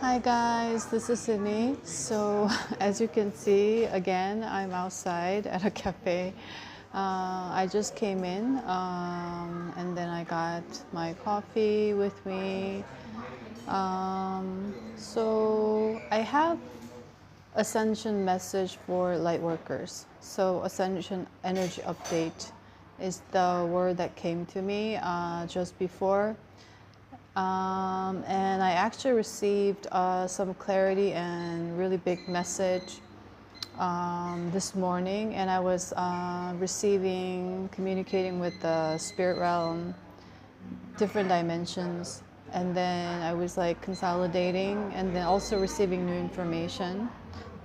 Hi guys, this is Sydney. So as you can see, again, I'm outside at a cafe. I just came in and then I got my coffee with me. So I have Ascension message for Lightworkers. So Ascension energy update is the word that came to me just before. And I actually received some clarity and really big message this morning, and I was communicating with the spirit realm, different dimensions, and then I was like consolidating and then also receiving new information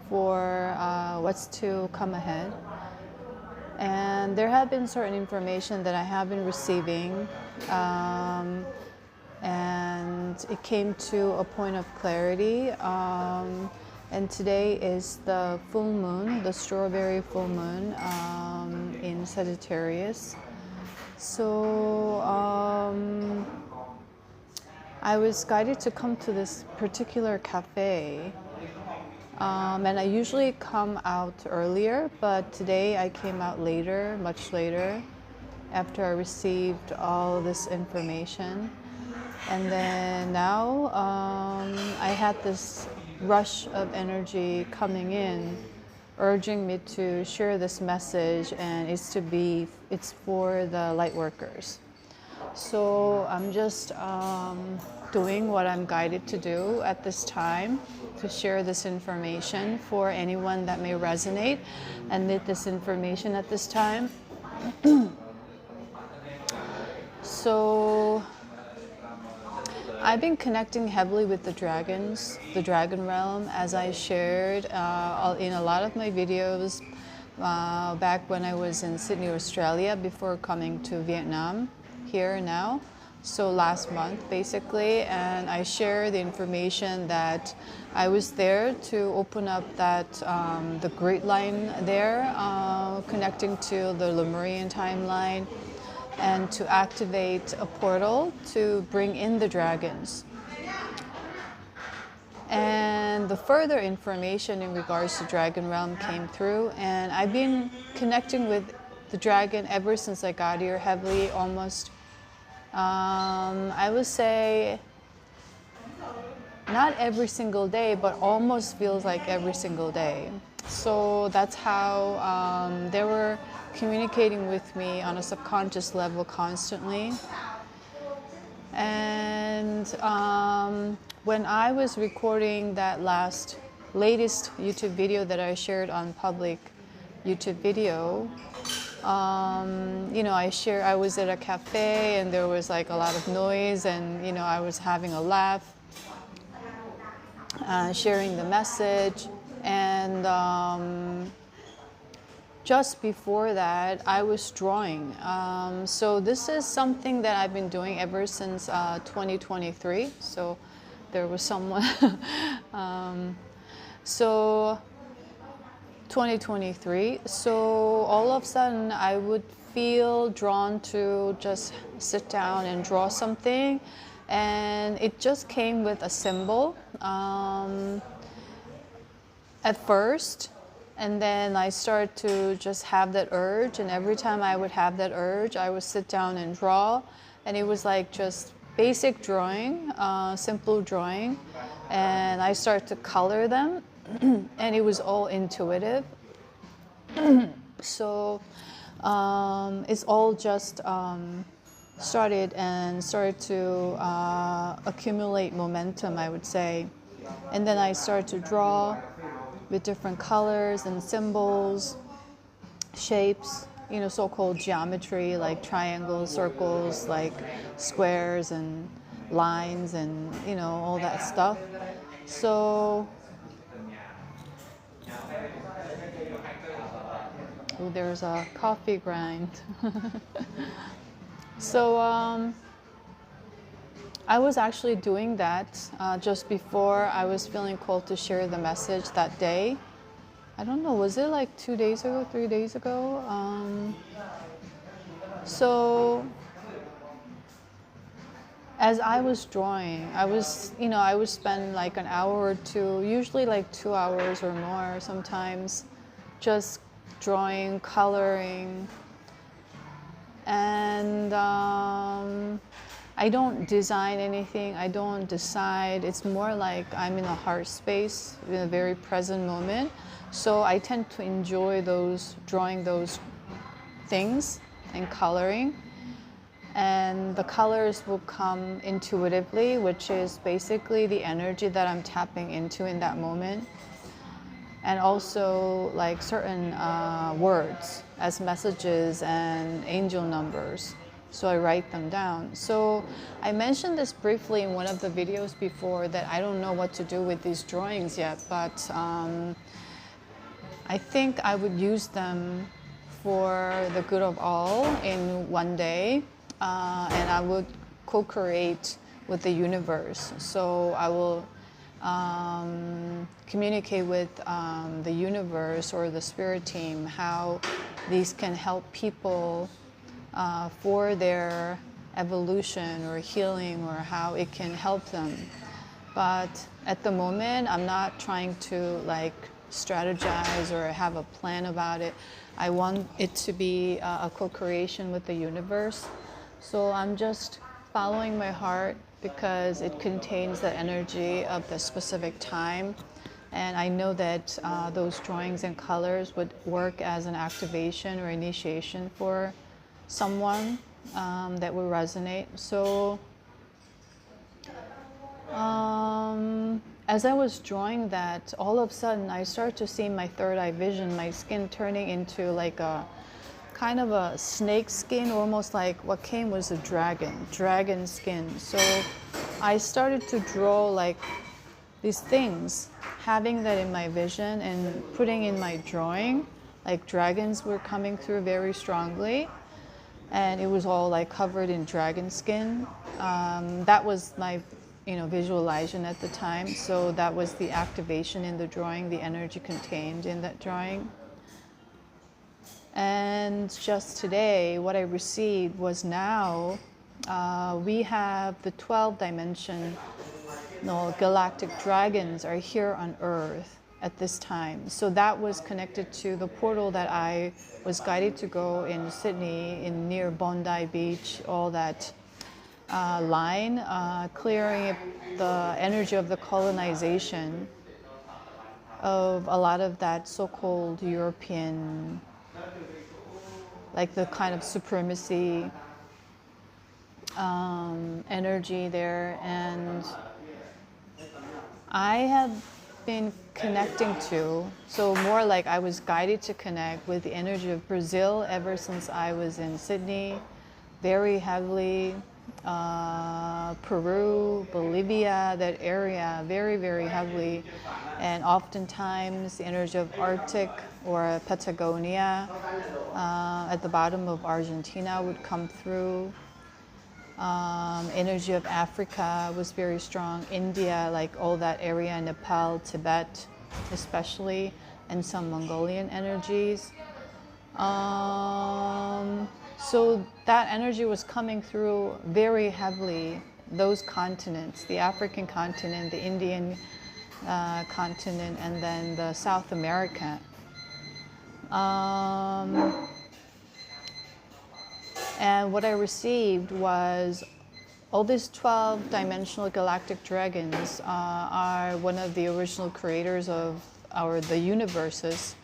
for what's to come ahead. And there have been certain information that I have been receiving, and it came to a point of clarity. And today is the full moon, the strawberry full moon in Sagittarius. So I was guided to come to this particular cafe. And I usually come out earlier, but today I came out later, much later, after I received all this information. And then now I had this rush of energy coming in, urging me to share this message, and it's for the Lightworkers. So I'm just doing what I'm guided to do at this time, to share this information for anyone that may resonate and need this information at this time. So I've been connecting heavily with the dragons, the dragon realm, as I shared in a lot of my videos back when I was in Sydney, Australia, before coming to Vietnam here now. So last month, basically, and I shared the information that I was there to open up that the Great Line there, connecting to the Lemurian timeline, and to activate a portal to bring in the dragons. And the further information in regards to Dragon Realm came through, and I've been connecting with the dragon ever since I got here heavily, almost, I would say, not every single day, but almost feels like every single day. So that's how they were communicating with me on a subconscious level constantly. And when I was recording that latest YouTube video that I shared on public YouTube video, I was at a cafe and there was like a lot of noise, and I was having a laugh, sharing the message. And just before that, I was drawing. So this is something that I've been doing ever since 2023. So there was someone. So 2023. So all of a sudden, I would feel drawn to just sit down and draw something. And it just came with a symbol at first. And then I started to just have that urge, and every time I would have that urge, I would sit down and draw, and it was like just basic drawing, simple drawing, and I started to color them, and it was all intuitive. So it's all just started to accumulate momentum, I would say. And then I started to draw with different colors and symbols, shapes, so-called geometry, like triangles, circles, like squares and lines, and all that stuff. So there's a coffee grind. So I was actually doing that just before I was feeling called to share the message that day. I don't know, was it like 2 days ago, 3 days ago? So as I was drawing, I would spend like an hour or two, usually like 2 hours or more sometimes, just drawing, coloring, and I don't design anything, I don't decide. It's more like I'm in a heart space, in a very present moment. So I tend to enjoy drawing those things and coloring. And the colors will come intuitively, which is basically the energy that I'm tapping into in that moment. And also like certain words as messages and angel numbers. So I write them down. So I mentioned this briefly in one of the videos before, that I don't know what to do with these drawings yet, but I think I would use them for the good of all in one day, and I would co-create with the universe. So I will communicate with the universe or the spirit team how these can help people for their evolution or healing, or how it can help them. But at the moment, I'm not trying to like strategize or have a plan about it. I want it to be a co-creation with the universe. So I'm just following my heart, because it contains the energy of the specific time. And I know that those drawings and colors would work as an activation or initiation for someone that will resonate. So as I was drawing that, all of a sudden I started to see my third eye vision, my skin turning into like a kind of a snake skin, almost like what came was a dragon skin. So I started to draw like these things, having that in my vision and putting in my drawing. Like dragons were coming through very strongly, and it was all like covered in dragon skin. That was my visualization at the time. So that was the activation in the drawing, the energy contained in that drawing. And just today, what I received was now we have the 12 dimension galactic dragons are here on Earth at this time. So that was connected to the portal that I was guided to go in Sydney, in near Bondi Beach, all that line, clearing the energy of the colonization of a lot of that so-called European, like the kind of supremacy energy there. And I have been connecting to, so more like I was guided to connect with the energy of Brazil ever since I was in Sydney, very heavily. Peru, Bolivia, that area, very, very heavily. And oftentimes the energy of Arctic or Patagonia at the bottom of Argentina would come through. Energy of Africa was very strong. India, like all that area, Nepal, Tibet especially, and some Mongolian energies. So that energy was coming through very heavily, those continents, the African continent, the Indian continent, and then the South America. And what I received was all these 12-dimensional galactic dragons are one of the original creators of the universes.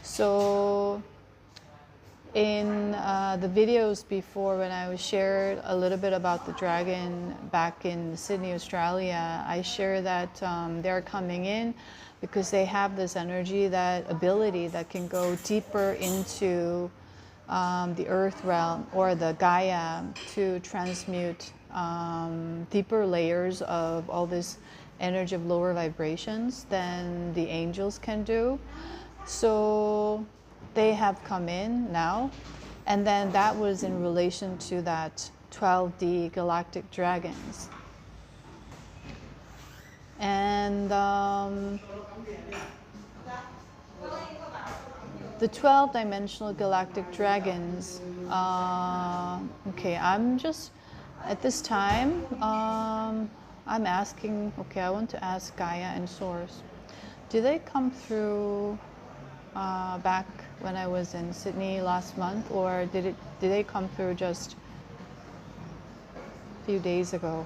So in the videos before, when I shared a little bit about the dragon back in Sydney, Australia, I share that they're coming in because they have this energy, that ability that can go deeper into the earth realm or the Gaia to transmute deeper layers of all this energy of lower vibrations than the angels can do. So they have come in now, and then that was in relation to that 12D Galactic dragons. And the 12-dimensional galactic dragons, okay, I'm just At this time, I'm asking, okay, I want to ask Gaia and Source. Do they come through back when I was in Sydney last month, or did they come through just a few days ago?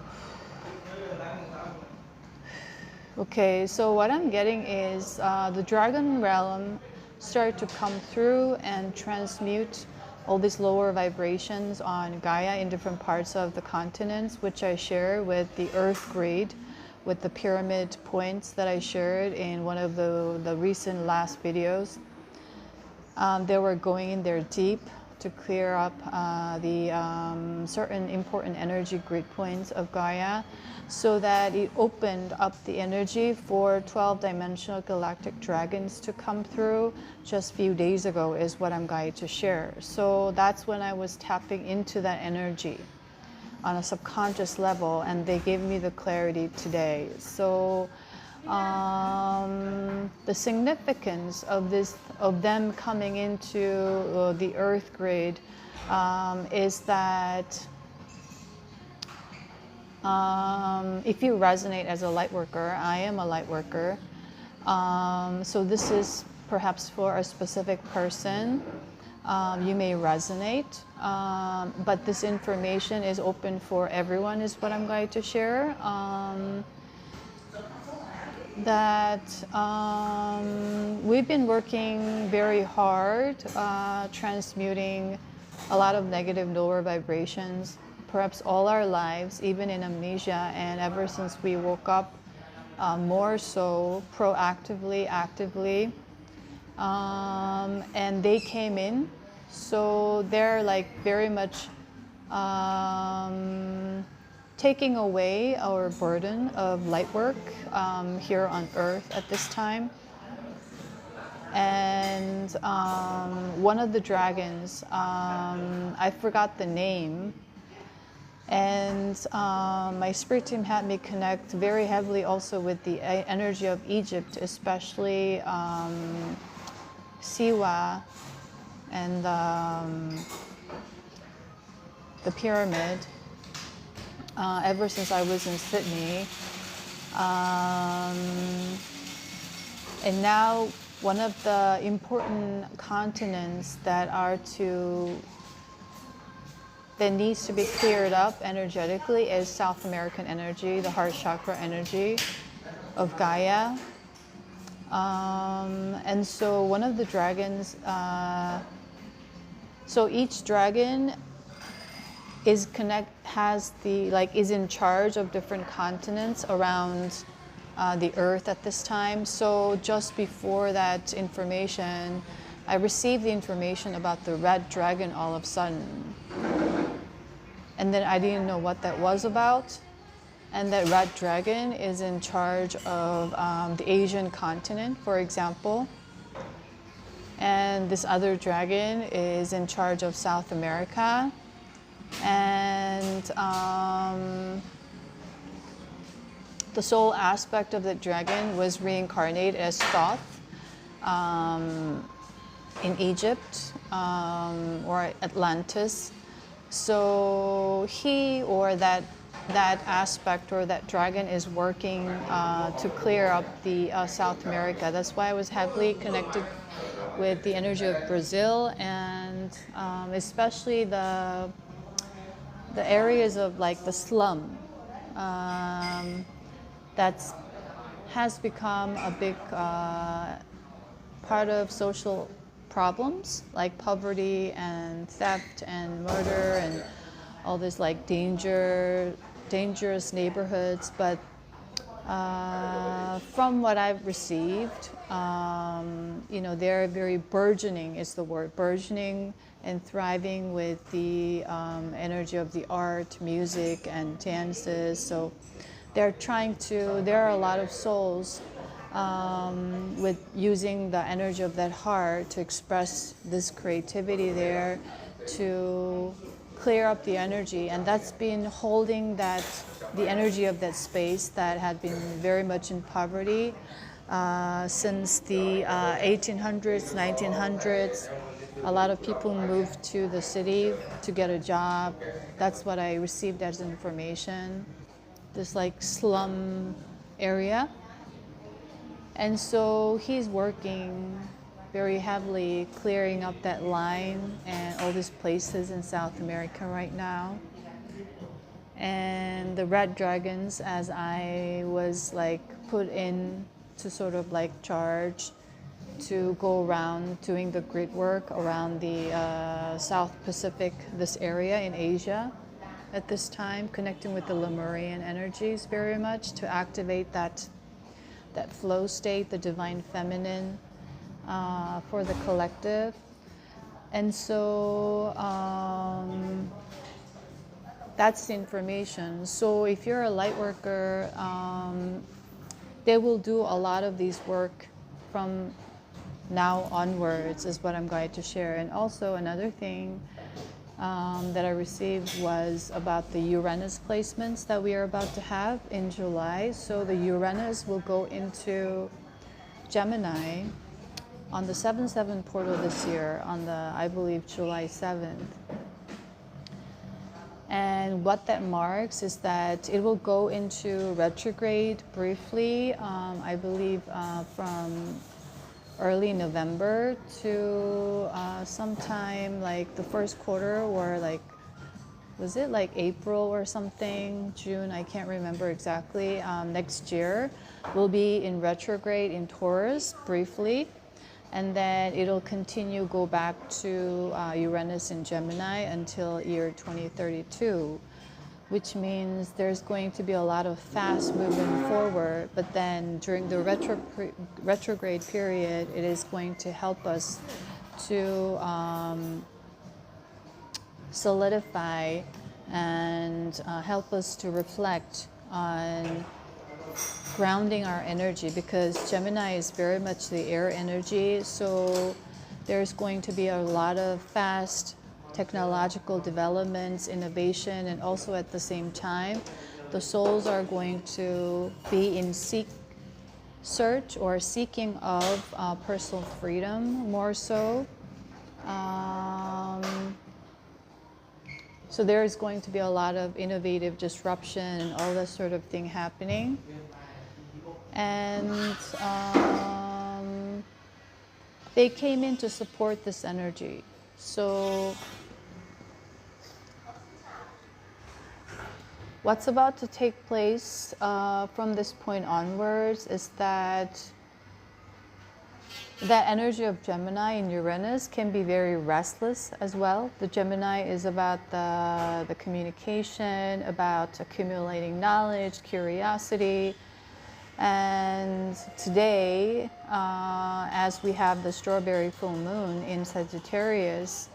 Okay, so what I'm getting is the Dragon Realm start to come through and transmute all these lower vibrations on Gaia in different parts of the continents, which I share with the Earth grade, with the pyramid points that I shared in one of the recent last videos. They were going in there deep to clear up the certain important energy grid points of Gaia, so that it opened up the energy for 12-dimensional galactic dragons to come through just a few days ago, is what I'm guided to share. So that's when I was tapping into that energy on a subconscious level, and they gave me the clarity today. So the significance of them coming into the Earth grid is that if you resonate as a light worker, I am a light worker. So this is perhaps for a specific person. You may resonate, but this information is open for everyone, is what I'm going to share. We've been working very hard, transmuting a lot of negative lower vibrations, perhaps all our lives, even in amnesia, and ever since we woke up, more so proactively, actively, and they came in. So they're like very much taking away our burden of light work here on Earth at this time. And one of the dragons, I forgot the name, and my spirit team had me connect very heavily also with the energy of Egypt, especially Siwa and the pyramid. Ever since I was in Sydney. And now one of the important continents that needs to be cleared up energetically is South American energy, the heart chakra energy of Gaia. And so one of the dragons, so each dragon is in charge of different continents around the Earth at this time. So just before that information, I received the information about the red dragon all of a sudden. And then I didn't know what that was about. And that red dragon is in charge of the Asian continent, for example. And this other dragon is in charge of South America. And the soul aspect of the dragon was reincarnated as Thoth in Egypt or Atlantis. So he, or that aspect or that dragon, is working to clear up the South America. That's why I was heavily connected with the energy of Brazil, and especially the areas of like the slum that has become a big part of social problems, like poverty and theft and murder and all this like dangerous neighborhoods. But from what I've received, they're very burgeoning, is the word, burgeoning and thriving with the energy of the art, music, and dances. So there are a lot of souls with using the energy of that heart to express this creativity there, to clear up the energy. And that's been holding the energy of that space that had been very much in poverty since the 1800s, 1900s. A lot of people moved to the city to get a job. That's what I received as information. This like slum area. And so he's working very heavily clearing up that line and all these places in South America right now. And the red dragons, as I was like put in to sort of like charge to go around doing the grid work around the South Pacific, this area in Asia at this time, connecting with the Lemurian energies very much to activate that flow state, the divine feminine for the collective. And so that's the information. So if you're a light worker, they will do a lot of these work from now onwards is what I'm going to share. And also another thing that I received was about the Uranus placements that we are about to have in July. So the Uranus will go into Gemini on the 7/7 portal this year on the, I believe, July 7th. And what that marks is that it will go into retrograde briefly, I believe from early November to sometime like the first quarter, or like, was it like April or something, June, I can't remember exactly. Next year will be in retrograde in Taurus briefly, and then it'll continue, go back to Uranus in Gemini until year 2032, which means there's going to be a lot of fast movement forward. But then during the retrograde period, it is going to help us to solidify and help us to reflect on grounding our energy, because Gemini is very much the air energy. So there's going to be a lot of fast technological developments, innovation, and also at the same time, the souls are going to be in search or seeking of personal freedom more so. So there is going to be a lot of innovative disruption and all that sort of thing happening. And they came in to support this energy. So what's about to take place from this point onwards is that energy of Gemini and Uranus can be very restless as well. The Gemini is about the communication, about accumulating knowledge, curiosity. And today, as we have the strawberry full moon in Sagittarius,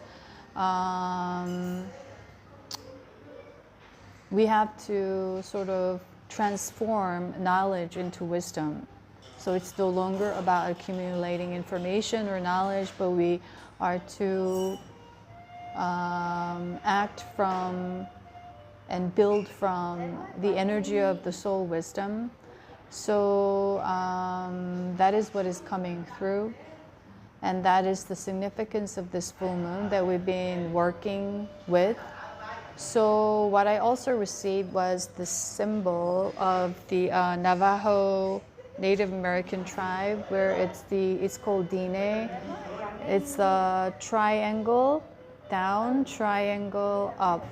we have to sort of transform knowledge into wisdom. So it's no longer about accumulating information or knowledge, but we are to act from and build from the energy of the soul wisdom. So that is what is coming through. And that is the significance of this full moon that we've been working with. So what I also received was the symbol of the Navajo Native American tribe, where it's called Dine. It's a triangle down, triangle up.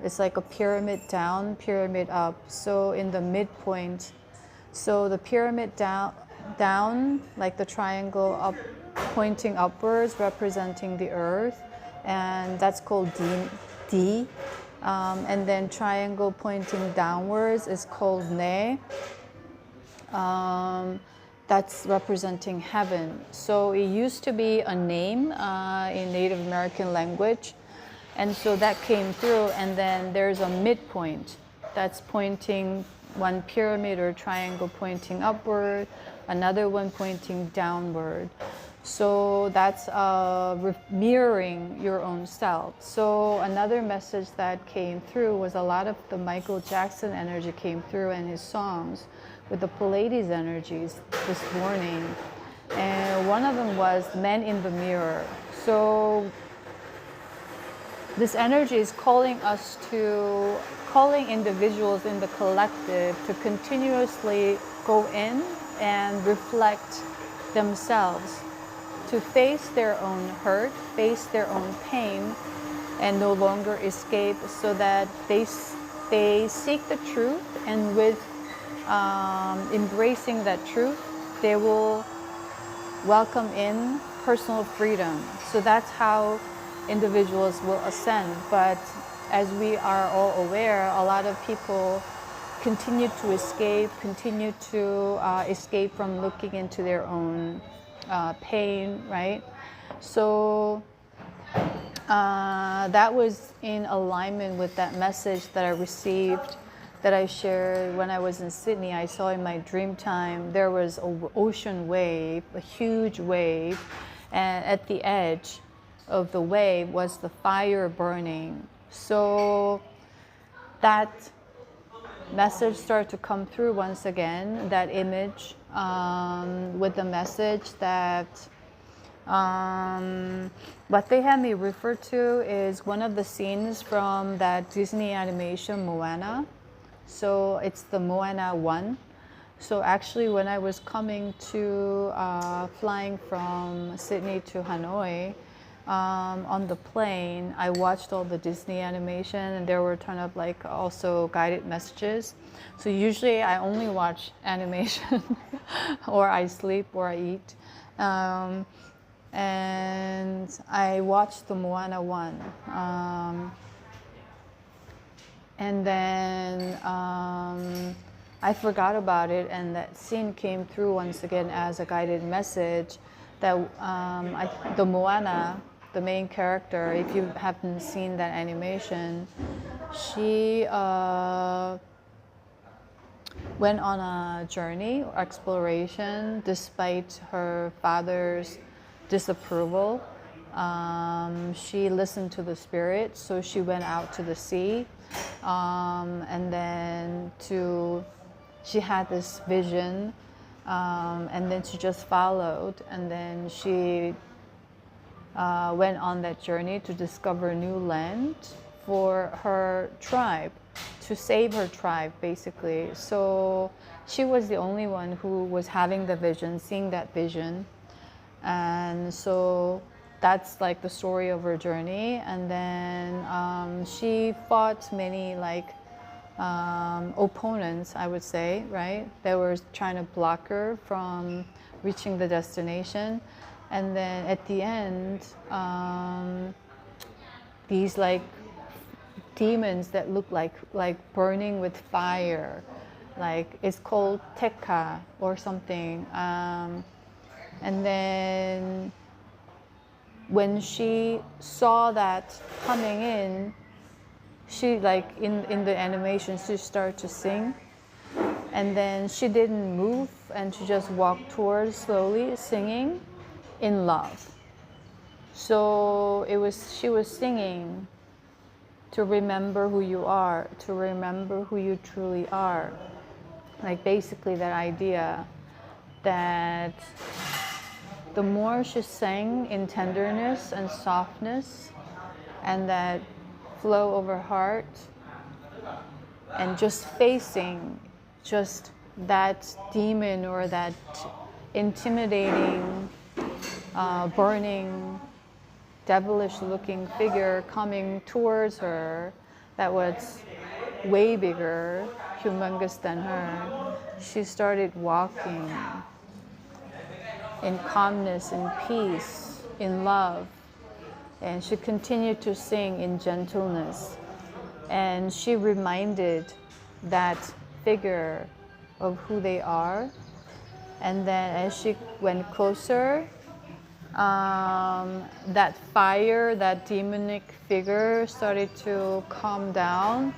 It's like a pyramid down, pyramid up. So in the midpoint, so the pyramid down, like the triangle up, pointing upwards, representing the earth, and that's called D. And then triangle pointing downwards is called Ne. That's representing heaven. So it used to be a name in Native American language, and so that came through. And then there's a midpoint that's pointing, one pyramid or triangle pointing upward, another one pointing downward. So that's mirroring your own self. So another message that came through was a lot of the Michael Jackson energy came through in his songs with the Pleiades energies this morning. And one of them was Men in the Mirror. So this energy is calling individuals in the collective to continuously go in and reflect themselves, to face their own hurt, face their own pain, and no longer escape, so that they seek the truth, and with embracing that truth, they will welcome in personal freedom. So that's how individuals will ascend. But as we are all aware, a lot of people continue to escape from looking into their own pain, right? So that was in alignment with that message that I received, that I shared when I was in Sydney. I saw in my dream time there was an ocean wave, a huge wave, and at the edge of the wave was the fire burning. So that message started to come through once again, that image, with the message that what they had me refer to is one of the scenes from that Disney animation Moana. So it's the Moana 1. So actually when I was coming to flying from Sydney to Hanoi, on the plane, I watched all the Disney animation, and there were a ton of like also guided messages. So usually I only watch animation or I sleep or I eat. And I watched the Moana 1. And then I forgot about it, and that scene came through once again as a guided message that the Moana, the main character, if you haven't seen that animation, she went on a journey or exploration despite her father's disapproval. She listened to the spirit, so she went out to the sea, and then she had this vision, and then she just followed, and then she went on that journey to discover new land for her tribe, to save her tribe basically. So she was the only one who was having the vision, seeing that vision. And so that's like the story of her journey. And then she fought many like opponents, I would say, right? They were trying to block her from reaching the destination. And then at the end, these like demons that look like burning with fire, like it's called Tekka or something. And then when she saw that coming in, she like in the animation, she started to sing. And then she didn't move, and she just walked towards slowly singing in love. So she was singing to remember who you are, to remember who you truly are. Like basically that idea that the more she sang in tenderness and softness, and that flow of her heart, and just facing just that demon or that intimidating, burning, devilish looking figure coming towards her that was way bigger, humongous than her, she started walking in calmness, in peace, in love. And she continued to sing in gentleness. And she reminded that figure of who they are. And then as she went closer, that fire, that demonic figure started to calm down.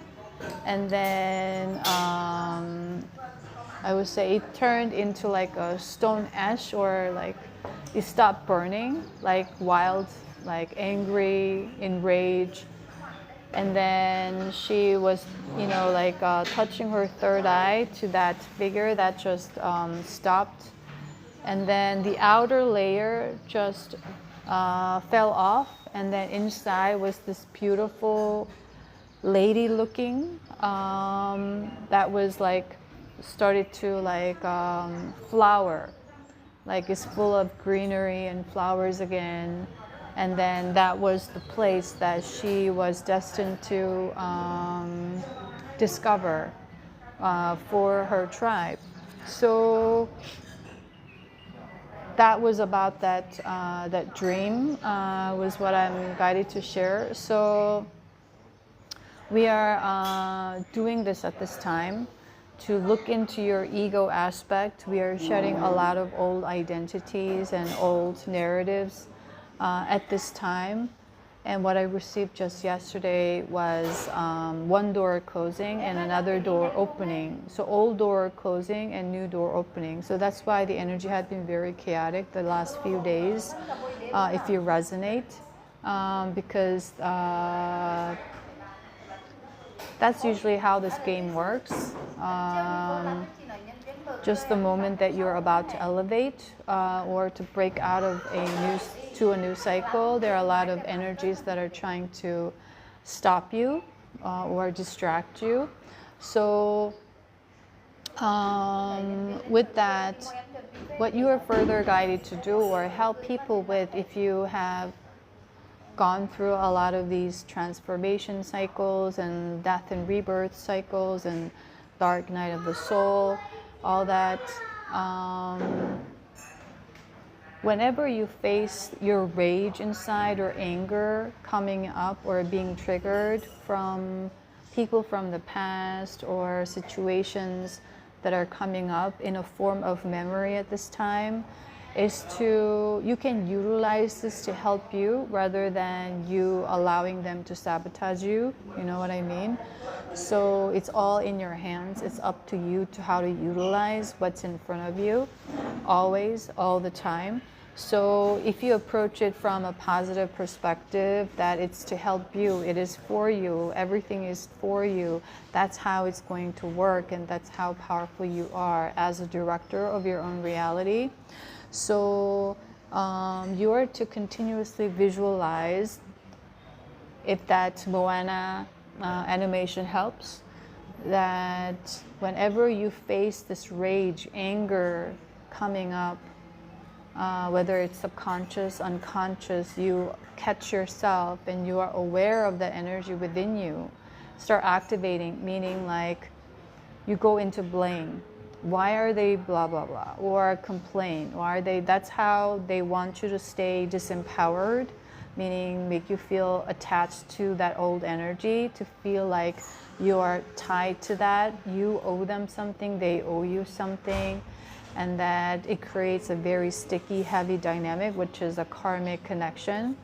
And then I would say it turned into like a stone ash, or like it stopped burning, like wild, like angry, enraged. And then she was, like touching her third eye to that figure that just stopped. And then the outer layer just fell off, and then inside was this beautiful lady looking that was like started to like flower, like it's full of greenery and flowers again. And then that was the place that she was destined to discover for her tribe. So that was about that dream was what I'm guided to share. So we are doing this at this time to look into your ego aspect. We are shedding a lot of old identities and old narratives at this time. And what I received just yesterday was one door closing and another door opening. So old door closing and new door opening. So that's why the energy had been very chaotic the last few days, if you resonate, because that's usually how this game works. Just the moment that you're about to elevate or to break out of a new cycle, there are a lot of energies that are trying to stop you or distract you. So with that, what you are further guided to do or help people with, if you have gone through a lot of these transformation cycles and death and rebirth cycles and dark night of the soul, all that, whenever you face your rage inside or anger coming up or being triggered from people from the past or situations that are coming up in a form of memory at this time, is you can utilize this to help you rather than you allowing them to sabotage you. You know what I mean? So it's all in your hands. It's up to you to how to utilize what's in front of you, always, all the time. So if you approach it from a positive perspective, that it's to help you, it is for you, everything is for you, that's how it's going to work, and that's how powerful you are as a director of your own reality. So you are to continuously visualize, if that Moana animation helps, that whenever you face this rage, anger coming up, whether it's subconscious, unconscious, you catch yourself and you are aware of the energy within you. Start activating, meaning like you go into blame. Why are they blah, blah, blah? Or complain. Why are they? That's how they want you to stay disempowered, meaning make you feel attached to that old energy, to feel like you are tied to that. You owe them something, they owe you something. And that it creates a very sticky, heavy dynamic, which is a karmic connection.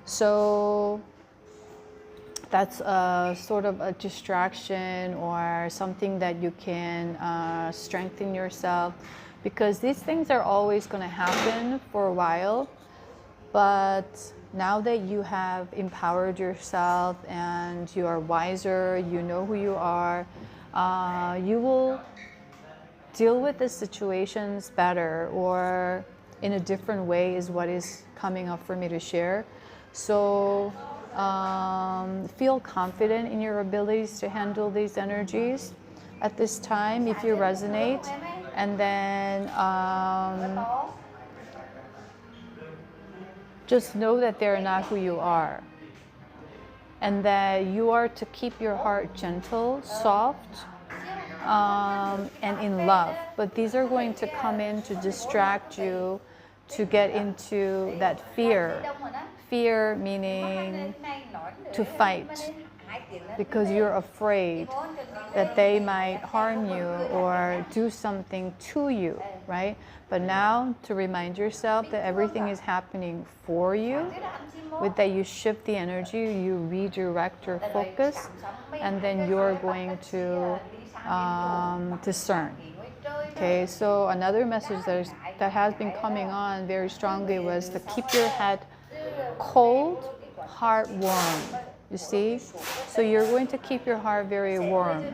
So that's a sort of a distraction or something that you can strengthen yourself, because these things are always going to happen for a while. But now that you have empowered yourself and you are wiser, you know who you are, you will deal with the situations better or in a different way is what is coming up for me to share. So feel confident in your abilities to handle these energies at this time if you resonate. And then just know that they're not who you are. And that you are to keep your heart gentle, soft, and in love. But these are going to come in to distract you, to get into that fear. Fear meaning to fight, because you're afraid that they might harm you or do something to you, right? But now to remind yourself that everything is happening for you, with that you shift the energy, you redirect your focus, and then you're going to discern. Okay, so another message that has been coming on very strongly was to keep your head cold, heart warm. You see? So you're going to keep your heart very warm,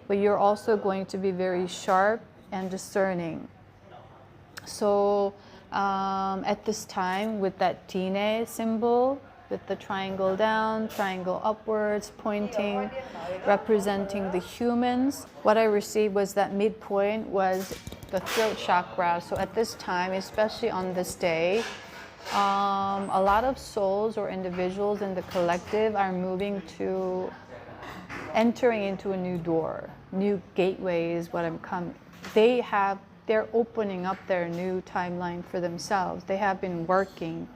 but you're also going to be very sharp and discerning. So at this time with that Dine symbol, with the triangle down, triangle upwards, pointing, representing the humans. What I received was that midpoint was the throat chakra. So at this time, especially on this day, a lot of souls or individuals in the collective are moving to entering into a new door, new gateway is what I'm coming. They're opening up their new timeline for themselves. They have been working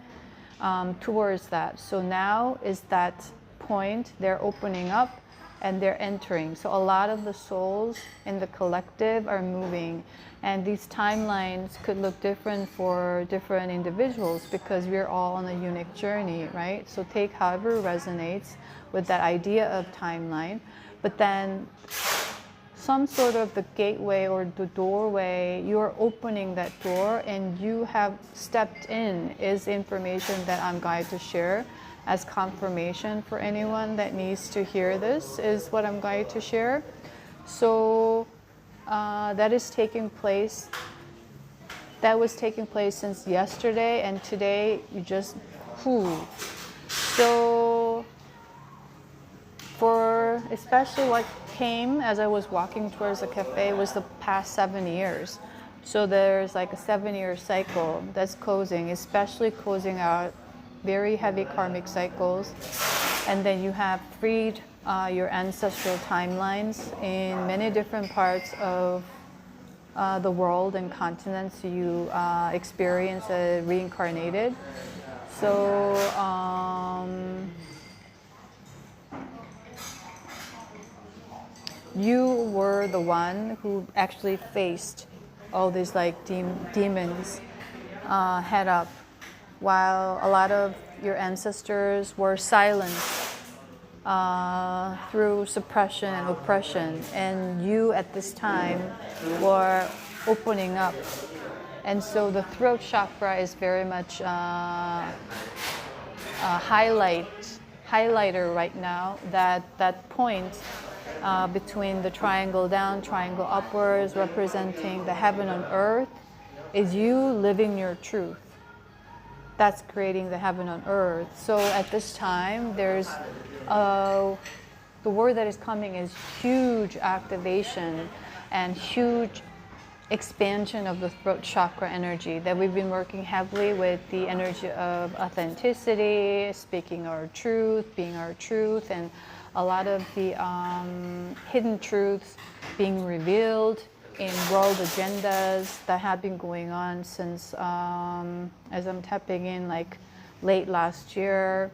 towards that. So now is that point, they're opening up and they're entering. So a lot of the souls in the collective are moving, and these timelines could look different for different individuals because we're all on a unique journey, right? So take however resonates with that idea of timeline, but then some sort of the gateway or the doorway, you're opening that door and you have stepped in is information that I'm going to share as confirmation for anyone that needs to hear this is what I'm going to share. So that is taking place. That was taking place since yesterday, and today you just, So for especially what came as I was walking towards the cafe was the past 7 years. So there's like a 7-year cycle that's closing, especially closing out very heavy karmic cycles. And then you have freed your ancestral timelines in many different parts of the world and continents you experience reincarnated. So you were the one who actually faced all these like demons head up, while a lot of your ancestors were silenced through suppression and oppression, and you at this time were opening up. And so the throat chakra is very much highlighter right now, that point between the triangle down, triangle upwards, representing the heaven on earth, is you living your truth. That's creating the heaven on earth. So at this time, there's the word that is coming is huge activation and huge expansion of the throat chakra energy that we've been working heavily with, the energy of authenticity, speaking our truth, being our truth, and a lot of the hidden truths being revealed in world agendas that have been going on since, as I'm tapping in, like late last year,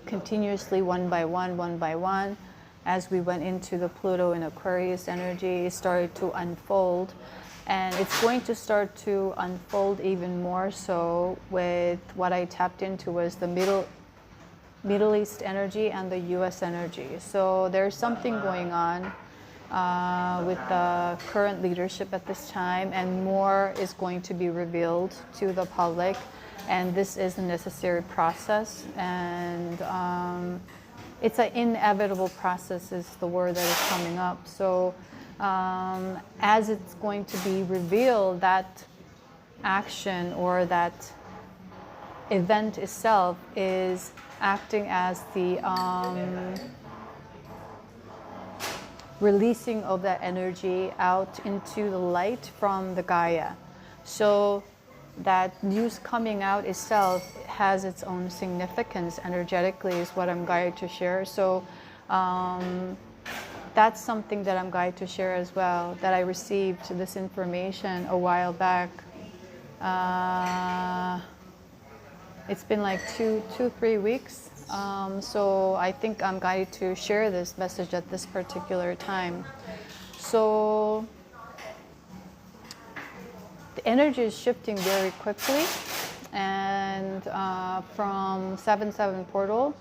continuously one by one, as we went into the Pluto and Aquarius energy, it started to unfold. And it's going to start to unfold even more so with what I tapped into was the Middle East energy and the US energy. So there's something going on with the current leadership at this time, and more is going to be revealed to the public. And this is a necessary process, and it's an inevitable process is the word that is coming up. So as it's going to be revealed, that action or that event itself is acting as the releasing of that energy out into the light from the Gaia. So that news coming out itself has its own significance energetically is what I'm going to share. So that's something that I'm going to share as well, that I received this information a while back. It's been like 2-3 weeks. So I think I'm going to share this message at this particular time. So the energy is shifting very quickly, and from 7-7 portal,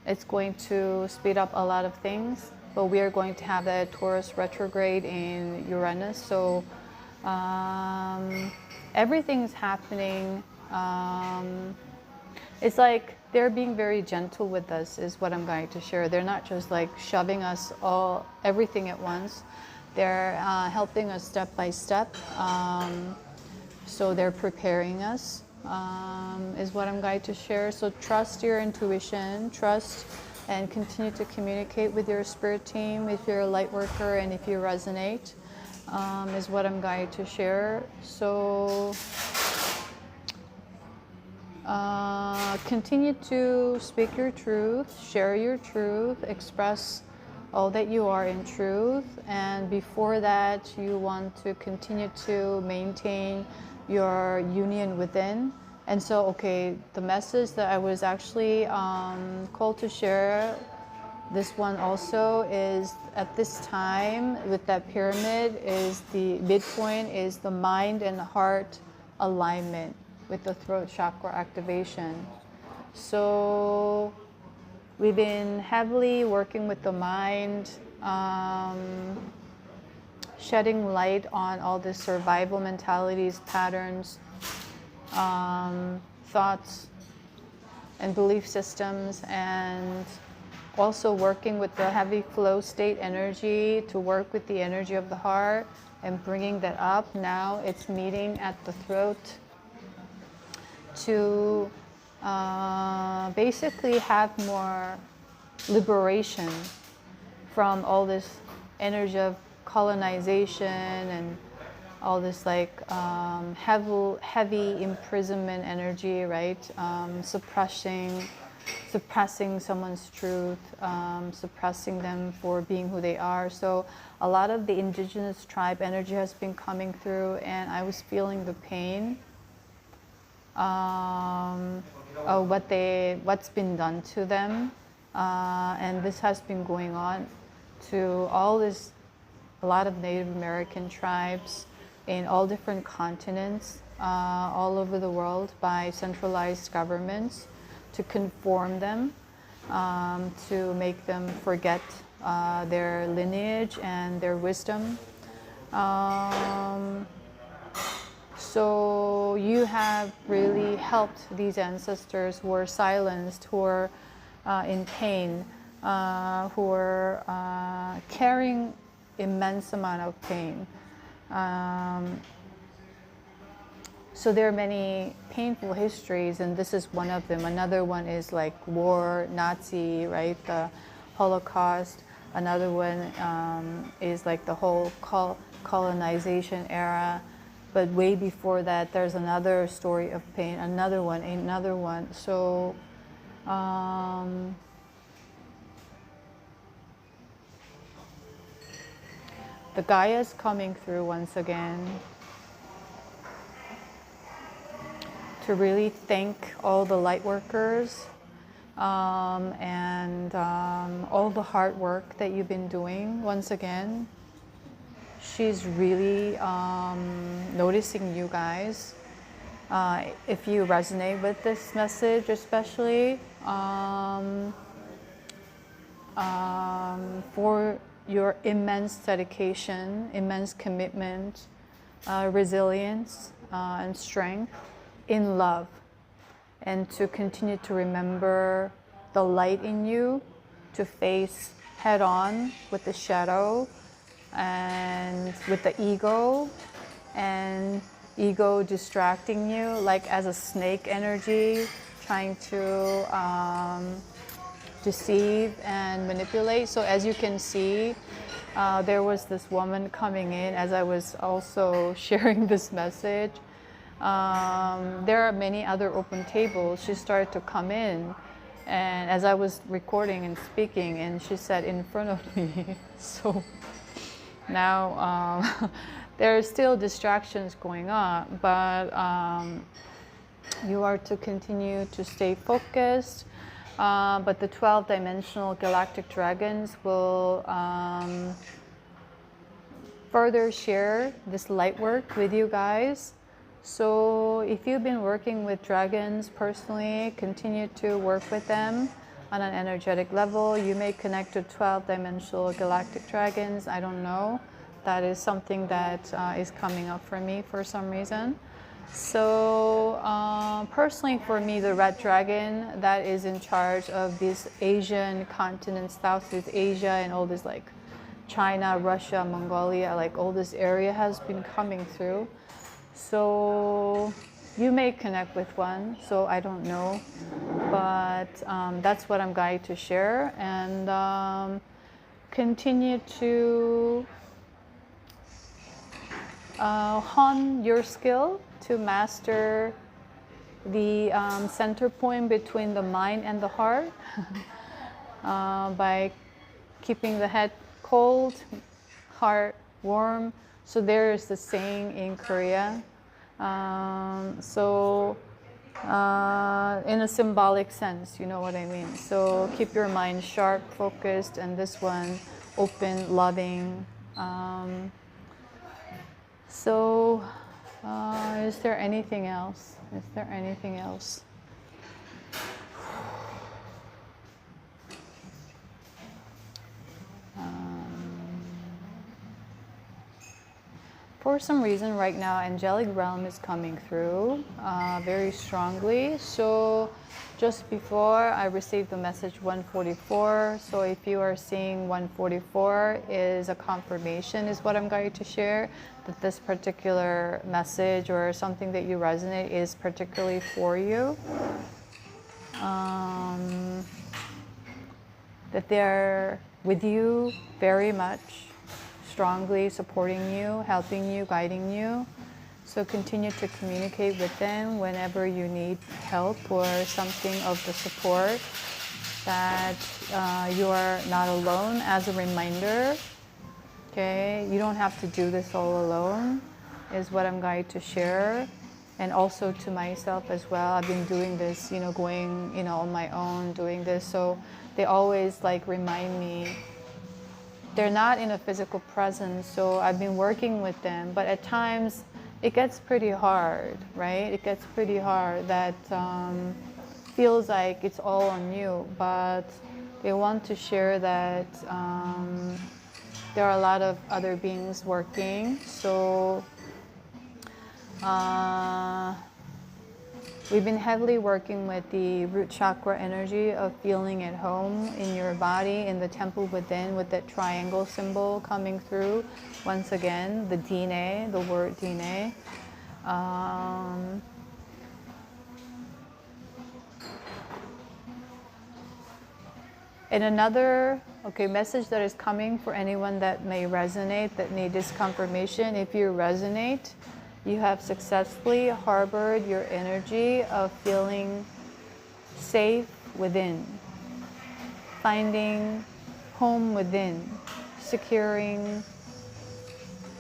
it's going to speed up a lot of things, but we are going to have the Taurus retrograde in Uranus. So everything's happening. It's like they're being very gentle with us is what I'm going to share. They're not just like shoving us everything at once. They're helping us step by step. So they're preparing us, is what I'm going to share. So trust your intuition, trust and continue to communicate with your spirit team if you're a light worker and if you resonate, is what I'm going to share. So continue to speak your truth, share your truth, express all that you are in truth, and before that you want to continue to maintain your union within. And so, okay, the message that I was actually called to share, this one also is at this time with that pyramid, is the midpoint is the mind and heart alignment with the throat chakra activation. So we've been heavily working with the mind, shedding light on all the survival mentalities, patterns, thoughts and belief systems, and also working with the heavy flow state energy to work with the energy of the heart and bringing that up. Now it's meeting at the throat to basically have more liberation from all this energy of colonization and all this like heavy imprisonment energy, right? Suppressing someone's truth, suppressing them for being who they are. So a lot of the indigenous tribe energy has been coming through, and I was feeling the pain of what's been done to them, and this has been going on to a lot of Native American tribes in all different continents, all over the world, by centralized governments to conform them, to make them forget their lineage and their wisdom. So you have really helped these ancestors who are silenced, who are in pain, who are carrying immense amount of pain. So there are many painful histories, and this is one of them. Another one is like war, Nazi, right? The Holocaust. Another one is like the whole colonization era. But way before that, there's another story of pain, another one. So the Gaia is coming through once again to really thank all the light workers and all the hard work that you've been doing once again. She's really noticing you guys. If you resonate with this message, especially for your immense dedication, immense commitment, resilience, and strength in love, and to continue to remember the light in you, to face head on with the shadow and with the ego, and ego distracting you like as a snake energy, trying to deceive and manipulate. So as you can see, there was this woman coming in as I was also sharing this message. There are many other open tables. She started to come in, and as I was recording and speaking, and she sat in front of me. So now there are still distractions going on, but you are to continue to stay focused. But the 12-dimensional galactic dragons will further share this light work with you guys. So if you've been working with dragons personally, continue to work with them on an energetic level. You may connect to 12-dimensional galactic dragons. I don't know. That is something that is coming up for me for some reason. So personally for me, the red dragon that is in charge of this Asian continent, Southeast Asia, and all this like China, Russia, Mongolia, like all this area has been coming through. So you may connect with one, so I don't know, but that's what I'm going to share, and continue to hone your skill to master the center point between the mind and the heart by keeping the head cold, heart warm. So there is the saying in Korea. In a symbolic sense, you know what I mean. So keep your mind sharp, focused, and this one open, loving. Is there anything else? Is there anything else? For some reason right now, angelic realm is coming through very strongly. So just before I received the message 144. So if you are seeing 144 is a confirmation is what I'm going to share, that this particular message or something that you resonate is particularly for you. That they're with you very much, strongly supporting you, helping you, guiding you. So continue to communicate with them whenever you need help or something of the support, that you are not alone as a reminder. Okay, you don't have to do this all alone is what I'm going to share. And also to myself as well. I've been doing this, going, on my own, doing this. So they always like remind me. They're not in a physical presence, so I've been working with them. But at times, it gets pretty hard, right? It gets pretty hard. That feels like it's all on you. But they want to share that there are a lot of other beings working. So we've been heavily working with the root chakra energy of feeling at home in your body, in the temple within, with that triangle symbol coming through. Once again, the dine, the word dine. And another message that is coming for anyone that may resonate, that need this confirmation. If you resonate, you have successfully harbored your energy of feeling safe within, finding home within, securing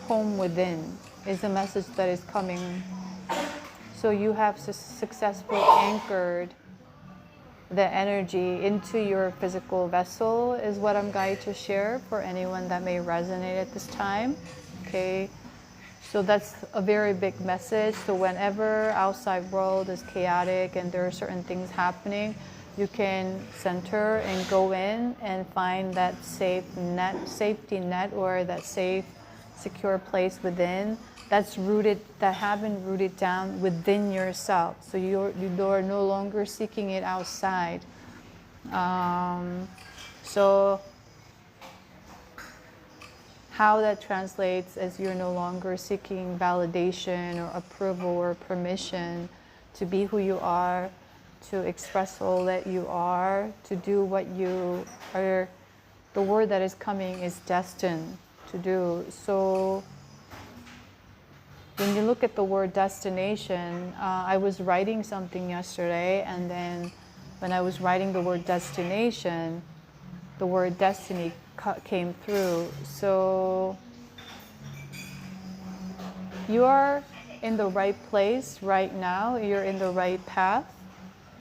home within is a message that is coming. So you have successfully anchored the energy into your physical vessel is what I'm going to share for anyone that may resonate at this time. Okay. So that's a very big message. So whenever outside world is chaotic and there are certain things happening, you can center and go in and find that safety net, or that safe, secure place within that's rooted, that have been rooted down within yourself. So you are no longer seeking it outside. So how that translates as you're no longer seeking validation or approval or permission to be who you are, to express all that you are, to do what you are. The word that is coming is destined to do. So when you look at the word destination, I was writing something yesterday, and then when I was writing the word destination, the word destiny came through. So you are in the right place right now. You're in the right path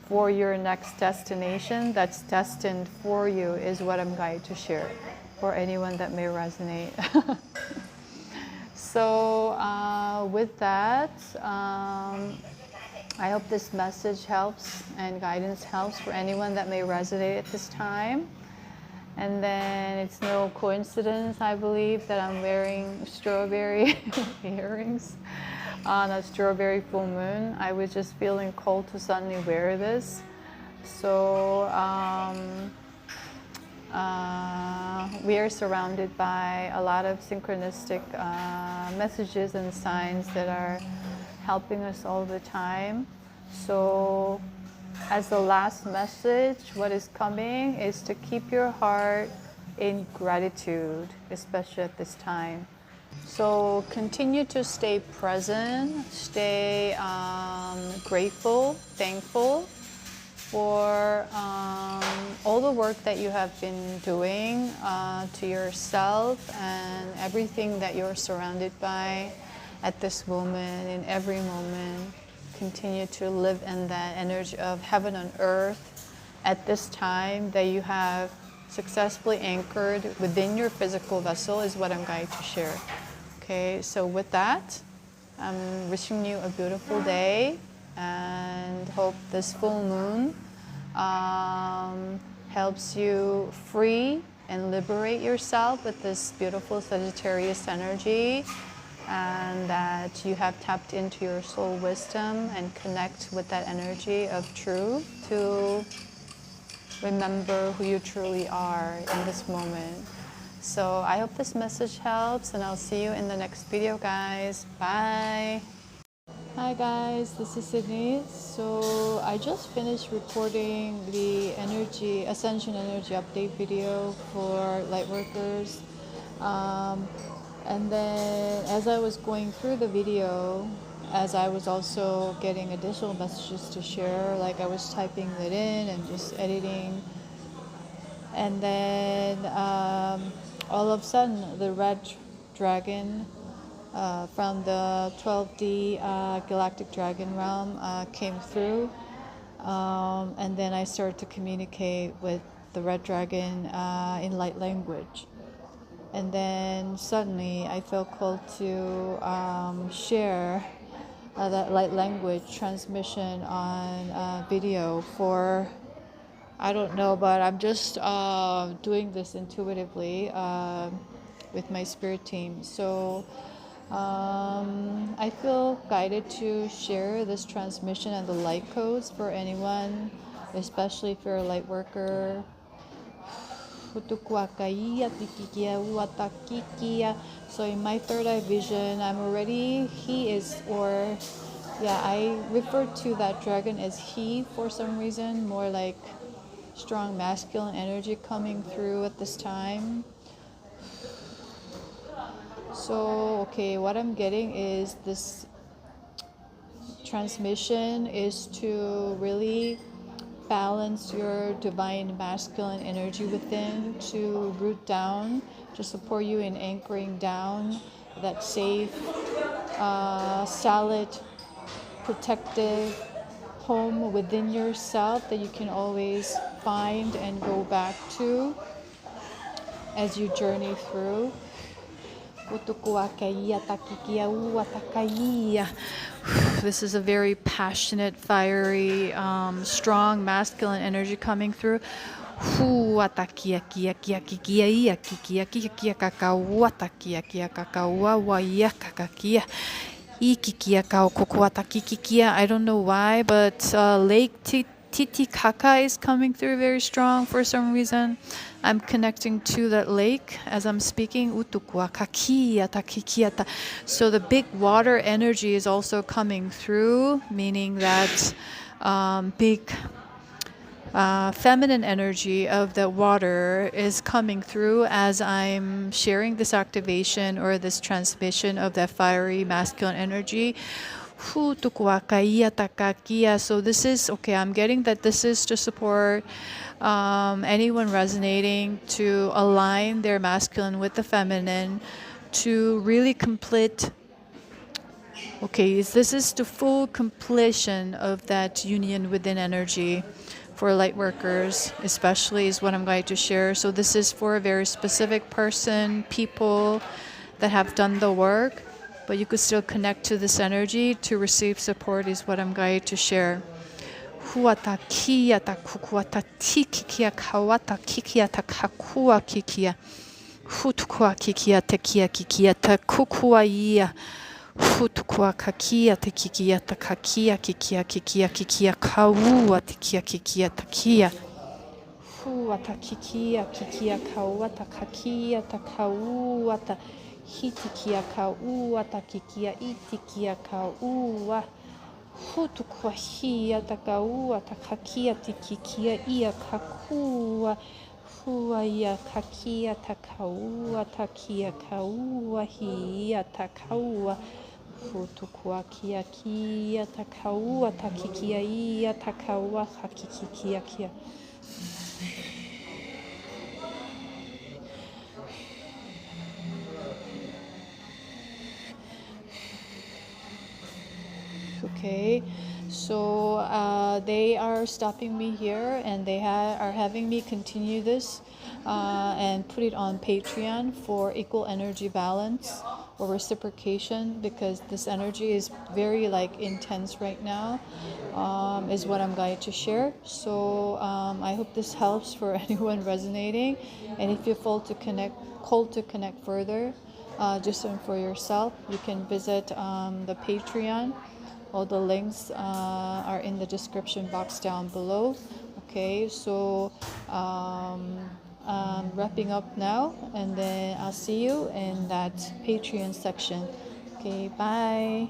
for your next destination that's destined for you is what I'm going to share for anyone that may resonate. So with that, I hope this message helps and guidance helps for anyone that may resonate at this time. And then it's no coincidence, I believe, that I'm wearing strawberry earrings on a strawberry full moon. I was just feeling cold to suddenly wear this. So we are surrounded by a lot of synchronistic messages and signs that are helping us all the time. So as the last message, what is coming is to keep your heart in gratitude, especially at this time. So continue to stay present, stay grateful, thankful for all the work that you have been doing to yourself and everything that you're surrounded by at this moment, in every moment. Continue to live in that energy of heaven on earth at this time that you have successfully anchored within your physical vessel is what I'm going to share. Okay, so with that, I'm wishing you a beautiful day and hope this full moon helps you free and liberate yourself with this beautiful Sagittarius energy, and that you have tapped into your soul wisdom and connect with that energy of truth to remember who you truly are in this moment. So I hope this message helps, and I'll see you in the next video, guys. Bye. Hi guys, this is Sydney. So I just finished recording the Ascension energy update video for Lightworkers. And then as I was going through the video, as I was also getting additional messages to share, like I was typing it in and just editing. And then all of a sudden the red dragon from the 12D Galactic Dragon realm came through. And then I started to communicate with the red dragon in light language. And then suddenly I felt called to share that light language transmission on video for, I don't know, but I'm just doing this intuitively with my spirit team. So I feel guided to share this transmission and the light codes for anyone, especially if you're a light worker. So in my third eye vision, I'm already, I refer to that dragon as he for some reason, more like strong masculine energy coming through at this time. So, okay, what I'm getting is this transmission is to really balance your divine masculine energy within, to root down, to support you in anchoring down that safe, solid, protective home within yourself that you can always find and go back to as you journey through. This is a very passionate, fiery, strong masculine energy coming through. I don't know why, but Lake Titicaca is coming through very strong for some reason. I'm connecting to that lake as I'm speaking. So the big water energy is also coming through, meaning that big feminine energy of the water is coming through as I'm sharing this activation or this transmission of that fiery masculine energy. So this is, okay, I'm getting that this is to support anyone resonating to align their masculine with the feminine to really complete. Okay, this is the full completion of that union within energy for light workers, especially is what I'm going to share. So this is for a very specific person, people that have done the work, but you could still connect to this energy to receive support is what I'm going to share. Huata kia ta kukuata tikikia kawata kikia ta kakua kikia. Hutukua kikia te kikia ta kukua ia. Hutukua kakia te kikia ta kakia kikia kaua te kikia ta kia. Huata kikia kawata kakia ta kaua ta hitikia ka ua takikia itikia ka ua hutukua hia taka ua takakia tikikia ia kakua hua ia kakia takaua takia kaua hia takaua hutukua kia kia takaua takikia ia takaua hakikikia kia. Okay, so they are stopping me here and they are having me continue this and put it on Patreon for equal energy balance or reciprocation, because this energy is very like intense right now, is what I'm going to share. So I hope this helps for anyone resonating, and if you feel called to connect further, just for yourself, you can visit the Patreon. All the links are in the description box down below. Okay, so I'm wrapping up now, and then I'll see you in that Patreon section. Okay, bye.